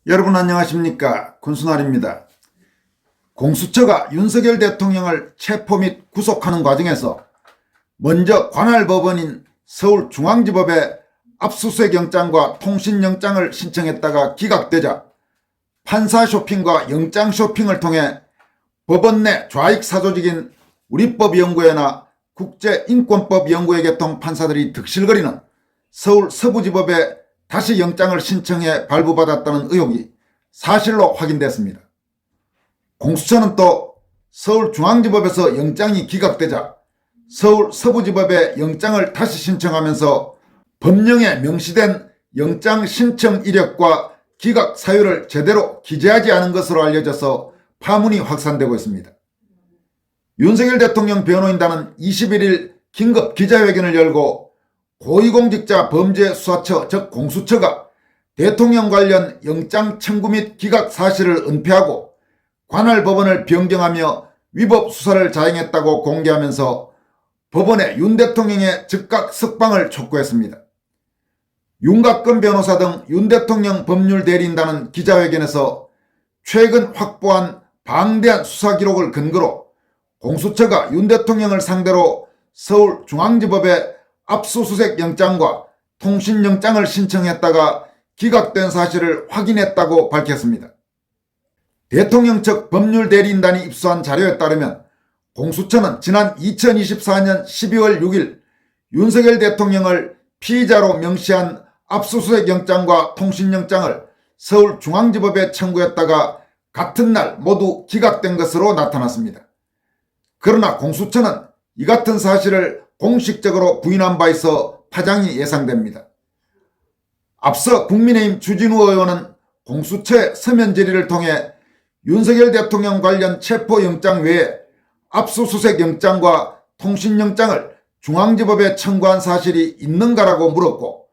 여러분 안녕하십니까? 군수날입니다. 공수처가 윤석열 대통령을 체포 및 구속하는 과정에서 먼저 관할 법원인 서울중앙지법에 압수수색 영장과 통신영장을 신청했다가 기각되자 판사 쇼핑과 영장 쇼핑을 통해 법원 내 좌익 사조직인 우리법연구회나 국제인권법연구회 계통 판사들이 득실거리는 서울 서부지법에 다시 영장을 신청해 발부받았다는 의혹이 사실로 확인됐습니다. 공수처는 또 서울중앙지법에서 영장이 기각되자 서울 서부지법에 영장을 다시 신청하면서 법령에 명시된 영장 신청 이력과 기각 사유를 제대로 기재하지 않은 것으로 알려져서 파문이 확산되고 있습니다. 윤석열 대통령 변호인단은 21일 긴급 기자회견을 열고 고위공직자 범죄수사처 즉 공수처가 대통령 관련 영장 청구 및 기각 사실을 은폐하고 관할 법원을 변경하며 위법 수사를 자행했다고 공개하면서 법원에 윤 대통령의 즉각 석방을 촉구했습니다. 윤곽근 변호사 등 윤 대통령 법률대리인단은 기자회견에서 최근 확보한 방대한 수사 기록을 근거로 공수처가 윤 대통령을 상대로 서울중앙지법에 압수수색 영장과 통신영장을 신청했다가 기각된 사실을 확인했다고 밝혔습니다. 대통령 측 법률대리인단이 입수한 자료에 따르면 공수처는 지난 2024년 12월 6일 윤석열 대통령을 피의자로 명시한 압수수색 영장과 통신영장을 서울중앙지법에 청구했다가 같은 날 모두 기각된 것으로 나타났습니다. 그러나 공수처는 이 같은 사실을 공식적으로 부인한 바 있어 파장이 예상됩니다. 앞서 국민의힘 주진우 의원은 공수처의 서면 질의를 통해 윤석열 대통령 관련 체포영장 외에 압수수색 영장과 통신영장을 중앙지법에 청구한 사실이 있는가라고 물었고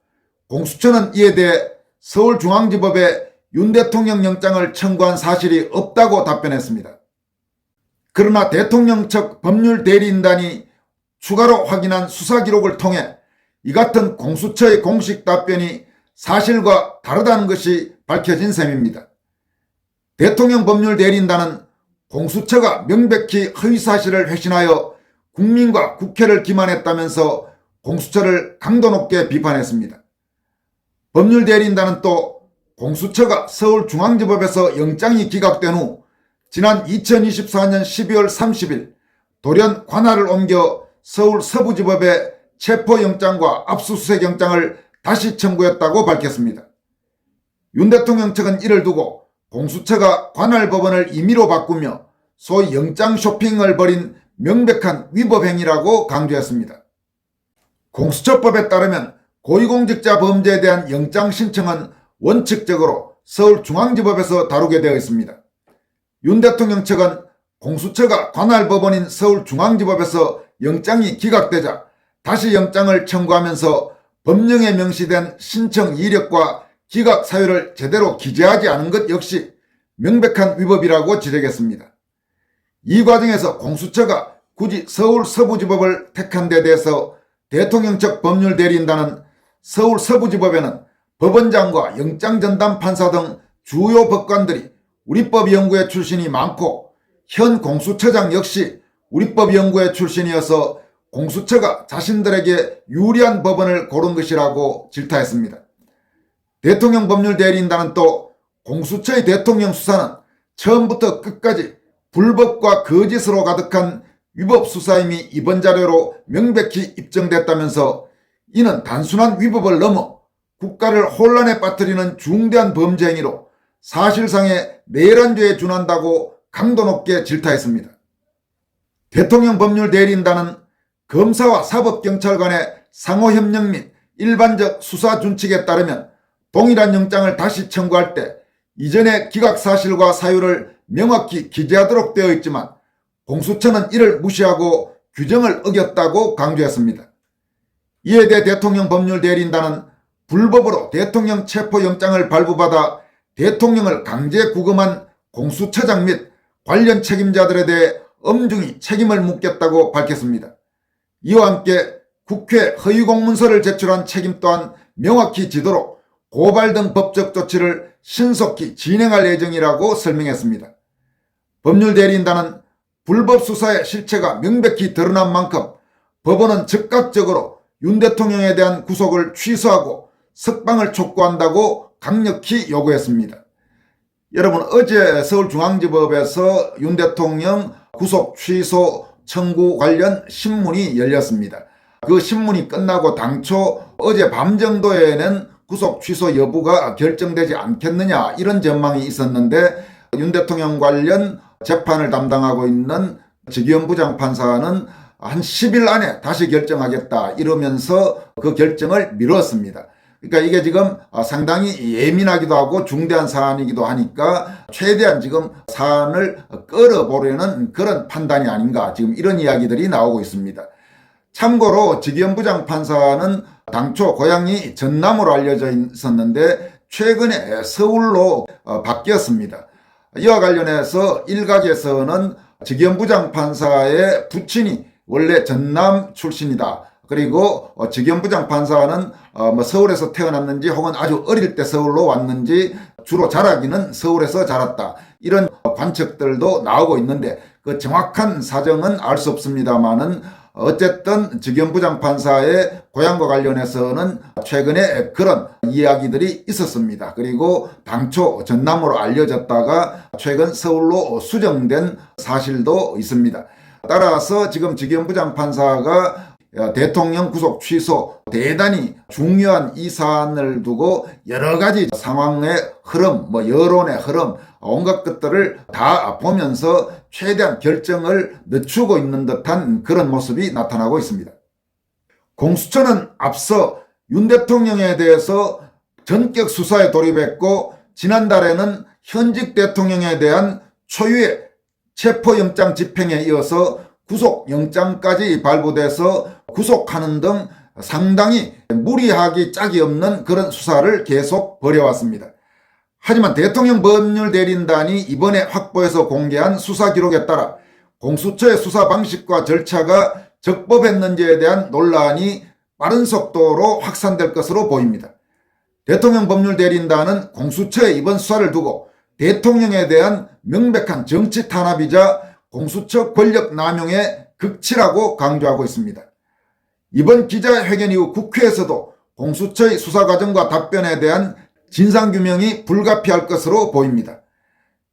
공수처는 이에 대해 서울중앙지법에 윤 대통령 영장을 청구한 사실이 없다고 답변했습니다. 그러나 대통령 측 법률대리인단이 추가로 확인한 수사 기록을 통해 이 같은 공수처의 공식 답변이 사실과 다르다는 것이 밝혀진 셈입니다. 대통령 법률대리인단은 공수처가 명백히 허위사실을 회신하여 국민과 국회를 기만했다면서 공수처를 강도 높게 비판했습니다. 법률대리인단은 또 공수처가 서울중앙지법에서 영장이 기각된 후 지난 2024년 12월 30일 돌연 관할을 옮겨 서울 서부지법에 체포영장과 압수수색영장을 다시 청구했다고 밝혔습니다. 윤 대통령 측은 이를 두고 공수처가 관할 법원을 임의로 바꾸며 소위 영장 쇼핑을 벌인 명백한 위법행위라고 강조했습니다. 공수처법에 따르면 고위공직자 범죄에 대한 영장 신청은 원칙적으로 서울중앙지법에서 다루게 되어 있습니다. 윤 대통령 측은 공수처가 관할 법원인 서울중앙지법에서 영장이 기각되자 다시 영장을 청구하면서 법령에 명시된 신청 이력과 기각 사유를 제대로 기재하지 않은 것 역시 명백한 위법이라고 지적했습니다. 이 과정에서 공수처가 굳이 서울 서부지법을 택한 데 대해서 대통령 측 법률대리인단은 서울 서부지법에는 법원장과 영장전담 판사 등 주요 법관들이 우리법연구회 출신이 많고 현 공수처장 역시 우리법연구회 출신이어서 공수처가 자신들에게 유리한 법원을 고른 것이라고 질타했습니다. 대통령 법률대리인단은 또 공수처의 대통령 수사는 처음부터 끝까지 불법과 거짓으로 가득한 위법 수사임이 이번 자료로 명백히 입증됐다면서 이는 단순한 위법을 넘어 국가를 혼란에 빠뜨리는 중대한 범죄 행위로 사실상의 내란죄에 준한다고 강도 높게 질타했습니다. 대통령 법률대리인단은 검사와 사법경찰 간의 상호협력 및 일반적 수사 준칙에 따르면 동일한 영장을 다시 청구할 때 이전의 기각 사실과 사유를 명확히 기재하도록 되어 있지만 공수처는 이를 무시하고 규정을 어겼다고 강조했습니다. 이에 대해 대통령 법률대리인단은 불법으로 대통령 체포영장을 발부받아 대통령을 강제 구금한 공수처장 및 관련 책임자들에 대해 엄중히 책임을 묻겠다고 밝혔습니다. 이와 함께 국회 허위공문서를 제출한 책임 또한 명확히 지도록 고발 등 법적 조치를 신속히 진행할 예정이라고 설명했습니다. 법률대리인단은 불법 수사의 실체가 명백히 드러난 만큼 법원은 즉각적으로 윤 대통령에 대한 구속을 취소하고 석방을 촉구한다고 강력히 요구했습니다. 여러분, 어제 서울중앙지법에서 윤 대통령 구속 취소 청구 관련 신문이 열렸습니다. 그 신문이 끝나고 당초 어제 밤 정도에는 구속 취소 여부가 결정되지 않겠느냐 이런 전망이 있었는데, 윤 대통령 관련 재판을 담당하고 있는 지기현 부장판사는 한 10일 안에 다시 결정하겠다 이러면서 그 결정을 미뤘습니다. 그러니까 이게 지금 상당히 예민하기도 하고 중대한 사안이기도 하니까 최대한 지금 사안을 끌어보려는 그런 판단이 아닌가, 지금 이런 이야기들이 나오고 있습니다. 참고로 지기현 부장판사는 당초 고향이 전남으로 알려져 있었는데 최근에 서울로 바뀌었습니다. 이와 관련해서 일각에서는 지기현 부장판사의 부친이 원래 전남 출신이다. 그리고 지기현 부장판사는 서울에서 태어났는지 혹은 아주 어릴 때 서울로 왔는지 주로 자라기는 서울에서 자랐다. 이런 관측들도 나오고 있는데 그 정확한 사정은 알 수 없습니다만은 어쨌든 지기현 부장판사의 고향과 관련해서는 최근에 그런 이야기들이 있었습니다. 그리고 당초 전남으로 알려졌다가 최근 서울로 수정된 사실도 있습니다. 따라서 지금 지기현 부장판사가 대통령 구속 취소 대단히 중요한 이 사안을 두고 여러 가지 상황의 흐름, 여론의 흐름, 온갖 것들을 다 보면서 최대한 결정을 늦추고 있는 듯한 그런 모습이 나타나고 있습니다. 공수처는 앞서 윤 대통령에 대해서 전격 수사에 돌입했고, 지난달에는 현직 대통령에 대한 초유의 체포영장 집행에 이어서 구속영장까지 발부돼서 구속하는 등 상당히 무리하기 짝이 없는 그런 수사를 계속 벌여왔습니다. 하지만 대통령 법률대리인단이 이번에 확보해서 공개한 수사 기록에 따라 공수처의 수사 방식과 절차가 적법했는지에 대한 논란이 빠른 속도로 확산될 것으로 보입니다. 대통령 법률대리인단은 공수처의 이번 수사를 두고 대통령에 대한 명백한 정치 탄압이자 공수처 권력 남용의 극치라고 강조하고 있습니다. 이번 기자회견 이후 국회에서도 공수처의 수사 과정과 답변에 대한 진상규명이 불가피할 것으로 보입니다.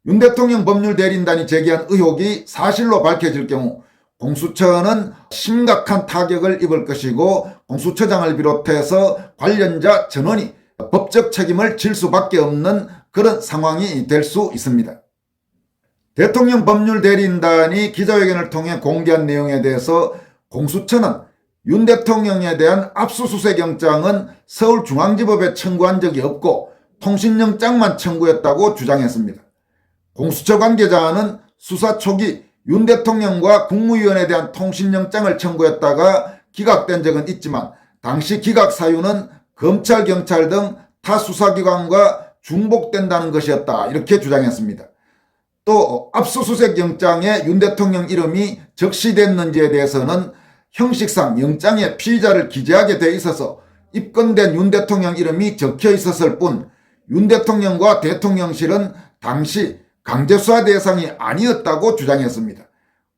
윤 대통령 법률대리인단이 제기한 의혹이 사실로 밝혀질 경우 공수처는 심각한 타격을 입을 것이고, 공수처장을 비롯해서 관련자 전원이 법적 책임을 질 수밖에 없는 그런 상황이 될 수 있습니다. 대통령 법률대리인단이 기자회견을 통해 공개한 내용에 대해서 공수처는 윤 대통령에 대한 압수수색 영장은 서울중앙지법에 청구한 적이 없고 통신영장만 청구했다고 주장했습니다. 공수처 관계자는 수사 초기 윤 대통령과 국무위원에 대한 통신영장을 청구했다가 기각된 적은 있지만 당시 기각 사유는 검찰, 경찰 등 타 수사기관과 중복된다는 것이었다, 이렇게 주장했습니다. 또 압수수색 영장에 윤 대통령 이름이 적시됐는지에 대해서는 형식상 영장에 피의자를 기재하게 돼 있어서 입건된 윤 대통령 이름이 적혀 있었을 뿐 윤 대통령과 대통령실은 당시 강제수사 대상이 아니었다고 주장했습니다.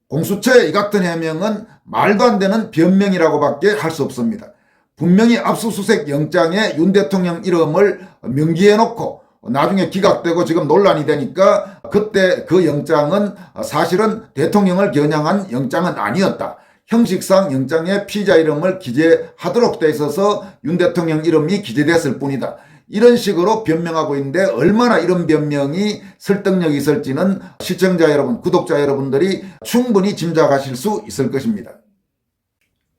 공수처의 이 같은 해명은 말도 안 되는 변명이라고밖에 할 수 없습니다. 분명히 압수수색 영장에 윤 대통령 이름을 명기해놓고 나중에 기각되고 지금 논란이 되니까 그때 그 영장은 사실은 대통령을 겨냥한 영장은 아니었다. 형식상 영장에 피의자 이름을 기재하도록 돼 있어서 윤 대통령 이름이 기재됐을 뿐이다. 이런 식으로 변명하고 있는데 얼마나 이런 변명이 설득력이 있을지는 시청자 여러분, 구독자 여러분들이 충분히 짐작하실 수 있을 것입니다.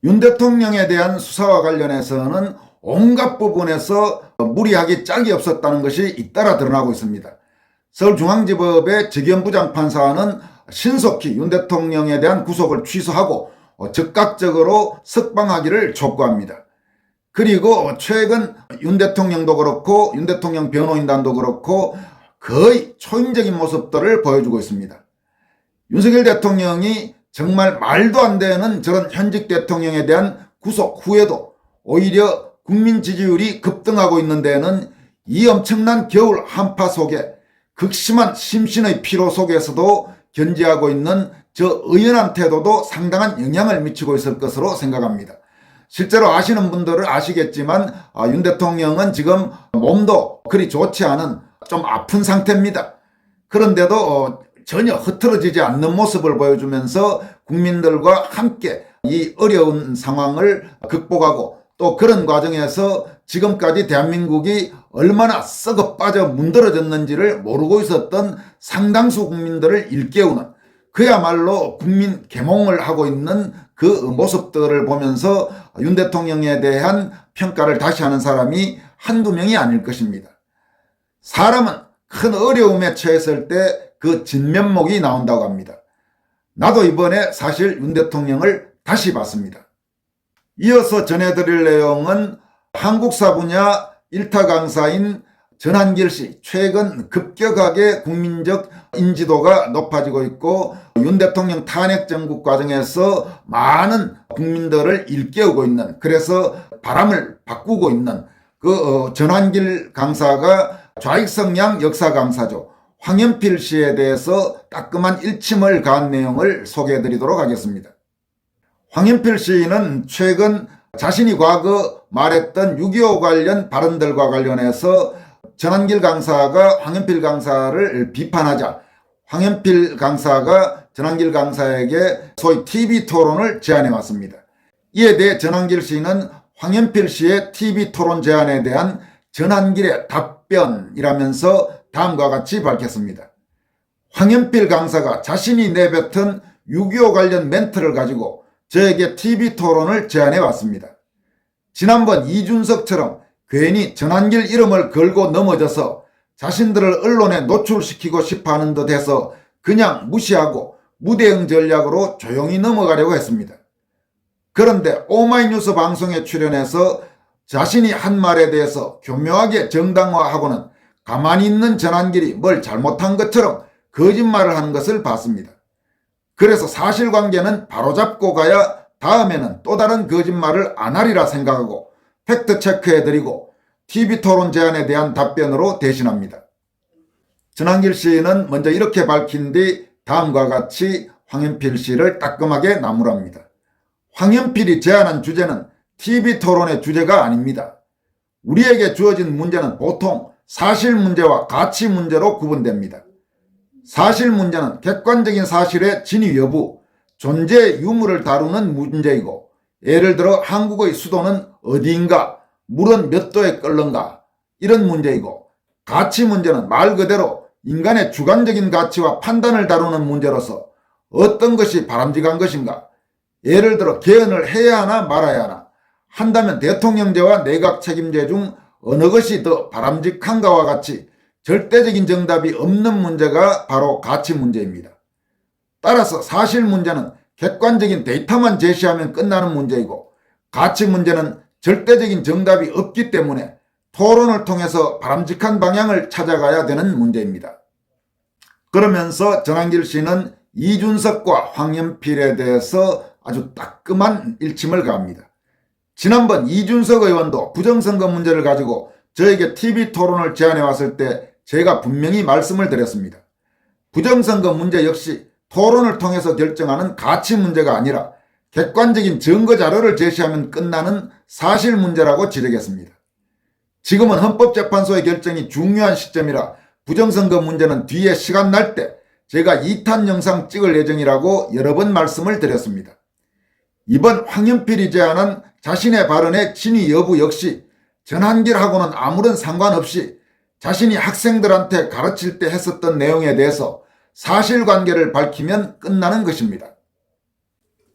윤 대통령에 대한 수사와 관련해서는 온갖 부분에서 무리하기 짝이 없었다는 것이 잇따라 드러나고 있습니다. 서울중앙지법의 지기현 부장판사는 신속히 윤 대통령에 대한 구속을 취소하고 즉각적으로 석방하기를 촉구합니다. 그리고 최근 윤 대통령도 그렇고 윤 대통령 변호인단도 그렇고 거의 초인적인 모습들을 보여주고 있습니다. 윤석열 대통령이 정말 말도 안 되는 저런 현직 대통령에 대한 구속 후에도 오히려 국민 지지율이 급등하고 있는 데는 이 엄청난 겨울 한파 속에 극심한 심신의 피로 속에서도 견지하고 있는 저 의연한 태도도 상당한 영향을 미치고 있을 것으로 생각합니다. 실제로 아시는 분들은 아시겠지만 윤 대통령은 지금 몸도 그리 좋지 않은 좀 아픈 상태입니다. 그런데도 전혀 흐트러지지 않는 모습을 보여주면서 국민들과 함께 이 어려운 상황을 극복하고 또 그런 과정에서 지금까지 대한민국이 얼마나 썩어 빠져 문드러졌는지를 모르고 있었던 상당수 국민들을 일깨우는 그야말로 국민 계몽을 하고 있는 그 모습들을 보면서 윤 대통령에 대한 평가를 다시 하는 사람이 한두 명이 아닐 것입니다. 사람은 큰 어려움에 처했을 때 그 진면목이 나온다고 합니다. 나도 이번에 사실 윤 대통령을 다시 봤습니다. 이어서 전해드릴 내용은 한국사 분야 일타 강사인 전한길 씨, 최근 급격하게 국민적 인지도가 높아지고 있고 윤 대통령 탄핵 정국 과정에서 많은 국민들을 일깨우고 있는, 그래서 바람을 바꾸고 있는 그 전한길 강사가 좌익성향 역사 강사죠. 황현필 씨에 대해서 따끔한 일침을 가한 내용을 소개해 드리도록 하겠습니다. 황현필 씨는 최근 자신이 과거 말했던 6.25 관련 발언들과 관련해서 전한길 강사가 황현필 강사를 비판하자 황현필 강사가 전한길 강사에게 소위 TV 토론을 제안해 왔습니다. 이에 대해 전한길 씨는 황현필 씨의 TV 토론 제안에 대한 전한길의 답변이라면서 다음과 같이 밝혔습니다. 황현필 강사가 자신이 내뱉은 6.25 관련 멘트를 가지고 저에게 TV 토론을 제안해 왔습니다. 지난번 이준석처럼 괜히 전한길 이름을 걸고 넘어져서 자신들을 언론에 노출시키고 싶어하는 듯 해서 그냥 무시하고 무대응 전략으로 조용히 넘어가려고 했습니다. 그런데 오마이뉴스 방송에 출연해서 자신이 한 말에 대해서 교묘하게 정당화하고는 가만히 있는 전한길이 뭘 잘못한 것처럼 거짓말을 하는 것을 봤습니다. 그래서 사실관계는 바로잡고 가야 다음에는 또 다른 거짓말을 안 하리라 생각하고 팩트체크해드리고 TV토론 제안에 대한 답변으로 대신합니다. 전한길 씨는 먼저 이렇게 밝힌 뒤 다음과 같이 황현필 씨를 따끔하게 나무랍니다. 황현필이 제안한 주제는 TV토론의 주제가 아닙니다. 우리에게 주어진 문제는 보통 사실 문제와 가치 문제로 구분됩니다. 사실 문제는 객관적인 사실의 진위 여부, 존재의 유무를 다루는 문제이고, 예를 들어 한국의 수도는 어디인가, 물은 몇 도에 끓는가, 이런 문제이고, 가치 문제는 말 그대로 인간의 주관적인 가치와 판단을 다루는 문제로서 어떤 것이 바람직한 것인가, 예를 들어 개헌을 해야 하나 말아야 하나, 한다면 대통령제와 내각 책임제 중 어느 것이 더 바람직한가와 같이 절대적인 정답이 없는 문제가 바로 가치 문제입니다. 따라서 사실 문제는 객관적인 데이터만 제시하면 끝나는 문제이고, 가치 문제는 절대적인 정답이 없기 때문에 토론을 통해서 바람직한 방향을 찾아가야 되는 문제입니다. 그러면서 전한길 씨는 이준석과 황현필에 대해서 아주 따끔한 일침을 가합니다. 지난번 이준석 의원도 부정선거 문제를 가지고 저에게 TV 토론을 제안해 왔을 때 제가 분명히 말씀을 드렸습니다. 부정선거 문제 역시 토론을 통해서 결정하는 가치 문제가 아니라 객관적인 증거 자료를 제시하면 끝나는 사실 문제라고 지적했습니다. 지금은 헌법재판소의 결정이 중요한 시점이라 부정선거 문제는 뒤에 시간 날 때 제가 2탄 영상 찍을 예정이라고 여러 번 말씀을 드렸습니다. 이번 황현필이 제안한 자신의 발언의 진위 여부 역시 전한길하고는 아무런 상관없이 자신이 학생들한테 가르칠 때 했었던 내용에 대해서 사실관계를 밝히면 끝나는 것입니다.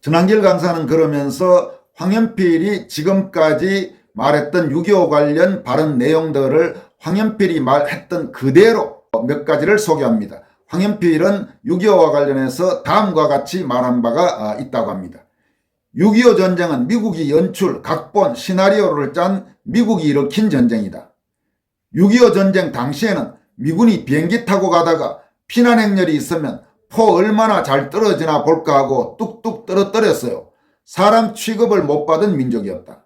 전한길 강사는 그러면서 황현필이 지금까지 말했던 6.25 관련 발언 내용들을 황현필이 말했던 그대로 몇 가지를 소개합니다. 황현필은 6.25와 관련해서 다음과 같이 말한 바가 있다고 합니다. 6.25 전쟁은 미국이 연출, 각본, 시나리오를 짠 미국이 일으킨 전쟁이다. 6.25 전쟁 당시에는 미군이 비행기 타고 가다가 피난 행렬이 있으면 포 얼마나 잘 떨어지나 볼까 하고 뚝뚝 떨어뜨렸어요. 사람 취급을 못 받은 민족이었다.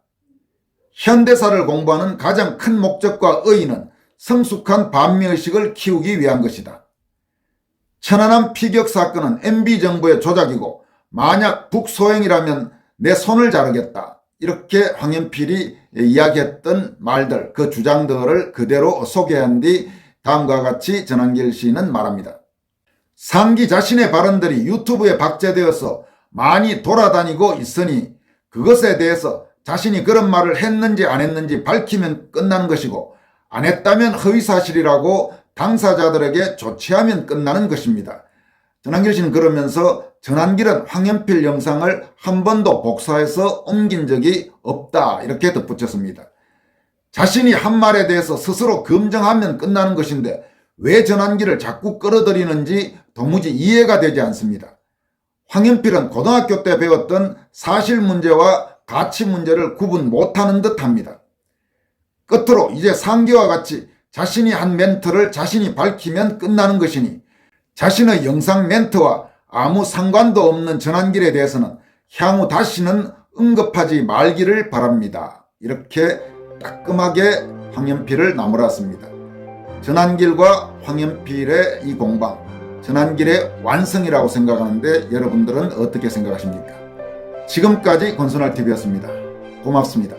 현대사를 공부하는 가장 큰 목적과 의의는 성숙한 반미의식을 키우기 위한 것이다. 천안함 피격 사건은 MB정부의 조작이고 만약 북소행이라면 내 손을 자르겠다. 이렇게 황현필이 이야기했던 말들, 그 주장들을 그대로 소개한 뒤 다음과 같이 전한길 시인은 말합니다. 상기 자신의 발언들이 유튜브에 박제되어서 많이 돌아다니고 있으니 그것에 대해서 자신이 그런 말을 했는지 안 했는지 밝히면 끝나는 것이고 안 했다면 허위사실이라고 당사자들에게 조치하면 끝나는 것입니다. 전한길 씨는 그러면서 전한길은 황현필 영상을 한 번도 복사해서 옮긴 적이 없다 이렇게 덧붙였습니다. 자신이 한 말에 대해서 스스로 검증하면 끝나는 것인데 왜 전한길을 자꾸 끌어들이는지 도무지 이해가 되지 않습니다. 황현필은 고등학교 때 배웠던 사실 문제와 가치 문제를 구분 못하는 듯합니다. 끝으로 이제 상기와 같이 자신이 한 멘트를 자신이 밝히면 끝나는 것이니 자신의 영상 멘트와 아무 상관도 없는 전한길에 대해서는 향후 다시는 언급하지 말기를 바랍니다. 이렇게 따끔하게 황현필을 나무랐습니다. 전한길과 황현필의 이 공방, 전한길의 완성이라고 생각하는데 여러분들은 어떻게 생각하십니까? 지금까지 권순할TV였습니다. 고맙습니다.